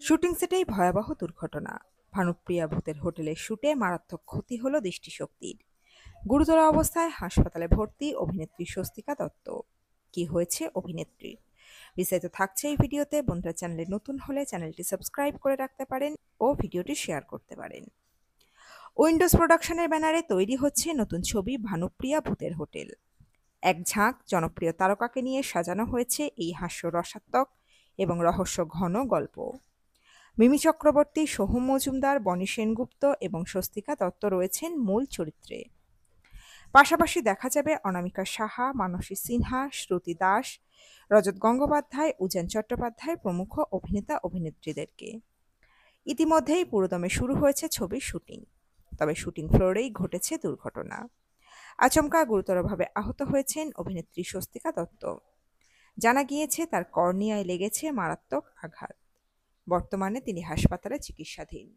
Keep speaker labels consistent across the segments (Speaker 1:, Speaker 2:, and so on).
Speaker 1: Shooting সেটেই ভয়াবহ দুর্ঘটনা। ভানুপ্রিয়া ভূতের হোটেলের শুটে মারাত্মক ক্ষতি হলো দৃষ্টিশক্তির। গুরুতর অবস্থায় হাসপাতালে ভর্তি অভিনেত্রী স্বস্তিকা দত্ত। কি হয়েছে অভিনেত্রীর? বিস্তারিত থাকছে এই ভিডিওতে। বন্ধুরা, চ্যানেলে নতুন হলে চ্যানেলটি সাবস্ক্রাইব করে রাখতে পারেন ও ভিডিওটি শেয়ার করতে পারেন। উইন্ডোজ প্রোডাকশনের ব্যানারে তৈরি হচ্ছে নতুন ছবি ভানুপ্রিয়া ভূতের হোটেল। এক ঝাঁক জনপ্রিয় তারকাকে নিয়ে সাজানো হয়েছে এই হাস্যরসাত্মক এবং রহস্য ঘন গল্প। মিমি চক্রবর্তী, সোহম মজুমদার, বনি সেনগুপ্ত এবং স্বস্তিকা দত্ত রয়েছেন মূল চরিত্রে। পাশাপাশি দেখা যাবে অনামিকা সাহা, মানসী সিনহা, শ্রুতি দাস, রজত গঙ্গোপাধ্যায়, উজান চট্টোপাধ্যায় প্রমুখ অভিনেতা অভিনেত্রীদেরকে। ইতিমধ্যেই পুরোদমে শুরু হয়েছে ছবির শুটিং। তবে শুটিং ফ্লোরেই ঘটেছে দুর্ঘটনা। আচমকা গুরুতরভাবে আহত হয়েছেন অভিনেত্রী স্বস্তিকা দত্ত। জানা গিয়েছে তার কর্নিয়ায় লেগেছে মারাত্মক আঘাত। বর্তমানে তিনি হাসপাতালে চিকিৎসাধীন।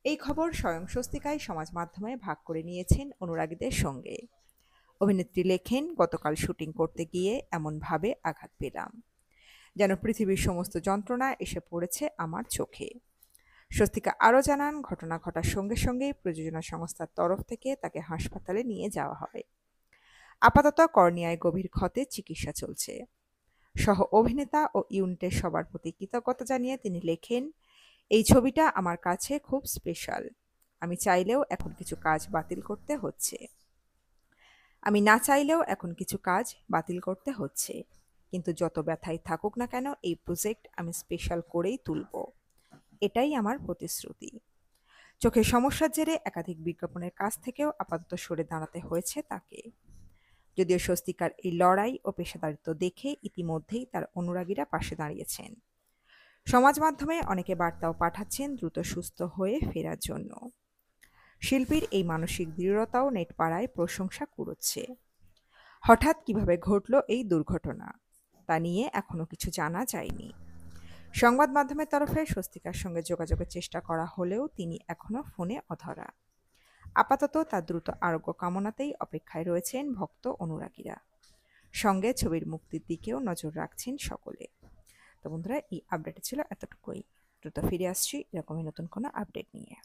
Speaker 1: এই খবর স্বয়ং স্বস্তিকাই সমাজ মাধ্যমে ভাগ করে নিয়েছেন অনুরাগীদের সঙ্গে। অভিনেত্রী লেখেন, গতকাল শুটিং করতে গিয়ে এমনভাবে আঘাত পেলাম যেন পৃথিবীর সমস্ত যন্ত্রণা এসে পড়েছে আমার চোখে। স্বস্তিকা আরও জানান, ঘটনা ঘটার সঙ্গে সঙ্গেই প্রযোজনা সংস্থার তরফ থেকে তাকে হাসপাতালে নিয়ে যাওয়া হয়। আপাতত কর্নিয়ায় গভীর ক্ষতে চিকিৎসা চলছে। সহ অভিনেতা ও ইউনিটের সবার প্রতি কৃতজ্ঞতা জানিয়ে তিনি লেখেন, এই ছবিটা আমার কাছে খুব স্পেশাল। আমি চাইলেও এখন কিছু কাজ বাতিল করতে হচ্ছে। আমি না চাইলেও এখন কিছু কাজ বাতিল করতে হচ্ছে, কিন্তু যত ব্যথাই থাকুক না কেন এই প্রজেক্ট আমি স্পেশাল করেই তুলব। এটাই আমার প্রতিশ্রুতি। চোখের সমস্যার জেরে একাধিক বিজ্ঞাপনের কাছ থেকেও আপাতত সরে দাঁড়াতে হয়েছে তাকে। যদিও স্বস্তিকার এই লড়াই ও পেশাদারিত্ব দেখে ইতিমধ্যেই তার অনুরাগীরা পাশে দাঁড়িয়েছেন। সমাজ মাধ্যমে অনেকে বার্তাও পাঠাচ্ছেন দ্রুত সুস্থ হয়ে ফেরার জন্য। শিল্পীর এই মানসিক দৃঢ়তাও নেট পাড়ায় প্রশংসা কুড়োচ্ছে। হঠাৎ কিভাবে ঘটল এই দুর্ঘটনা তা নিয়ে এখনো কিছু জানা যায়নি। সংবাদ মাধ্যমের তরফে স্বস্তিকার সঙ্গে যোগাযোগের চেষ্টা করা হলেও তিনি এখনো ফোনে অধরা। আপাতত তার দ্রুত আরোগ্য কামনাতেই অপেক্ষায় রয়েছেন ভক্ত অনুরাগীরা। সঙ্গে ছবির মুক্তির দিকেও নজর রাখছেন সকলে। তো বন্ধুরা, এই আপডেট ছিল এতটুকুই। দ্রুত ফিরে আসছি এরকমই নতুন কোনো আপডেট নিয়ে।